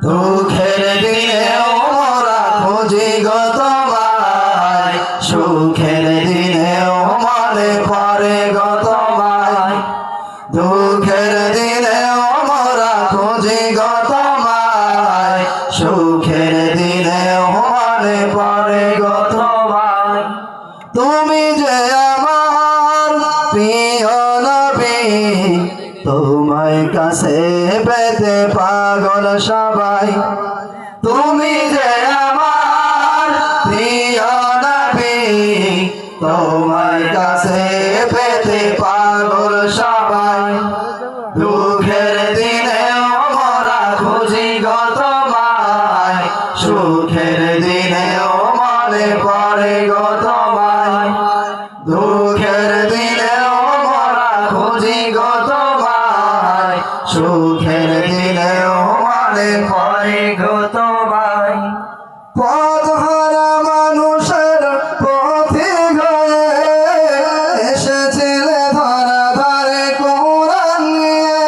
দুঃখের দিনেও মোরা খুঁজি গো তোমায়, সুখের দিনেও মনে পড়ে গো তোমায়। দুঃখের দিনেও মোরা খুঁজি গো তোমায়, সুখের দিনেও মনে পড়ে গো তোমায়। তুমি যে আমার প্রিয় নবী, তোমায় কাছে পেতে পাগল সবাই। তুমি যে আমার প্রিয় নবী, তোমায় কাছে পেতে পাগল সবাই। দুঃখের দিনেও মোরা খুঁজি গো তোমায়, সুখের দিনেও মনে পড়ে গো তোমায়। দুঃখের দিনেও মোরা খুঁজি গো তোমায়, সুখের দিনেও মনে পড়ে গো তোমায়। পথহারা মানুষের পথিক হয়ে এসেছিলে ধরা ধারে কোরআন নিয়ে।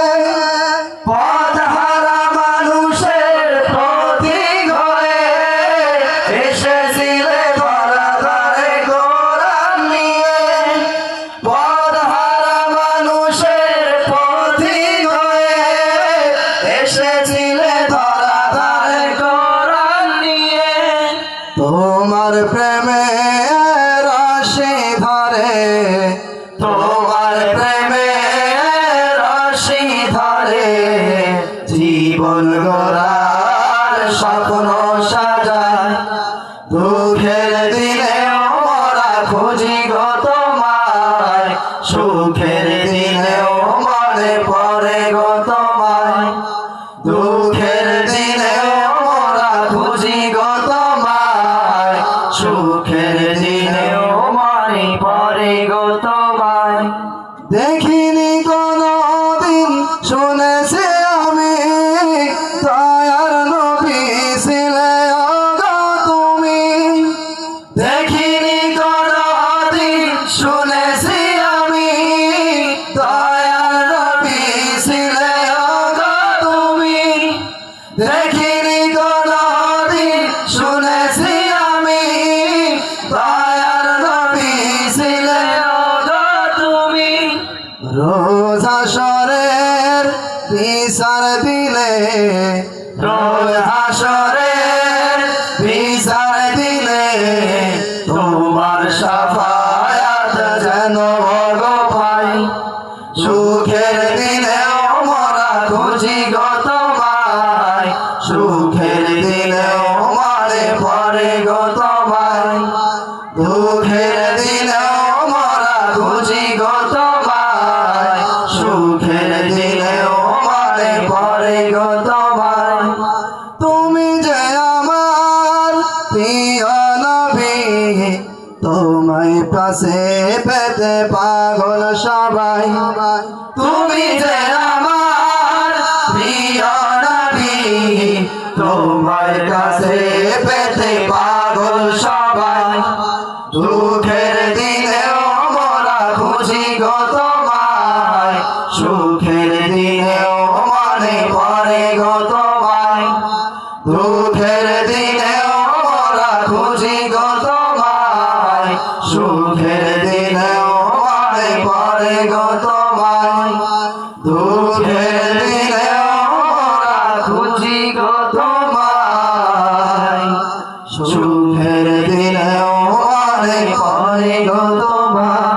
পথহারা মানুষের পথিক হয়ে এসেছিলে ধরা ধারে কোরআন নিয়ে। পথহারা মানুষের পথিক হয়ে এসেছিলে ধরা ধারে কোরআন নিয়ে। তোমার প্রেমে রশি ধরে, তোমার প্রেমে রশি ধরে, জীবন গড়ার স্বপ্ন সাজায়। দুঃখের দিনেও মোরা খুঁজি গো তোমায়, সুখের দিনেও মনে পড়ে গো তোমায়। দুঃখের দিনেও মোরা খুঁজি গো তোমায়, সুখের দিনেও মনে পড়ে গো তোমায়। দেখিনি কোনদিন শুনেছি আমি, দয়ার নবী ছিলে গো তুমি। দেখিনি কোনদিন শুনেছি আমি, দয়ার নবী ছিলে গো তুমি। দেখিনি কোনদিন শুনেছি আমি, দয়ার নবী ছিলে গো তুমি। রোজ হাসরের বিচার দিলে, রোজ হাসরের বিচার দিলে, তোমার শাফায়াত যেন গো পাই। সুখের দিনেও মোরা খুঁজি গো তোমায়, সুখের দিনেও মনে পড়ে গো তোমায়। দুঃখের দিনেও মোরা খুঁজি গো তোমায়, সুখের দিনেও মনে পড়ে গো তোমায়। তুমি যে আমার প্রিয় নবী, তোমায় পাশে পেতে পাগল সবাই। তুমি যে আমার প্রিয় নবী, তোমায় কাছে পেতে পাগল সবাই। দুঃখের দিনেও মোরা খুঁজি গো তোমায়, সুখের দিনেও মনে পড়ে গো তোমায়। দুঃখের দিনেও মোরা খুঁজি গো তোমায়, সুখের দিনেও মনে পড়ে গো তোমায়। দুঃখের দিনেও মোরা খুঁজি গো তোমায়, সুখের দিনেও মনে পড়ে গো তোমায়।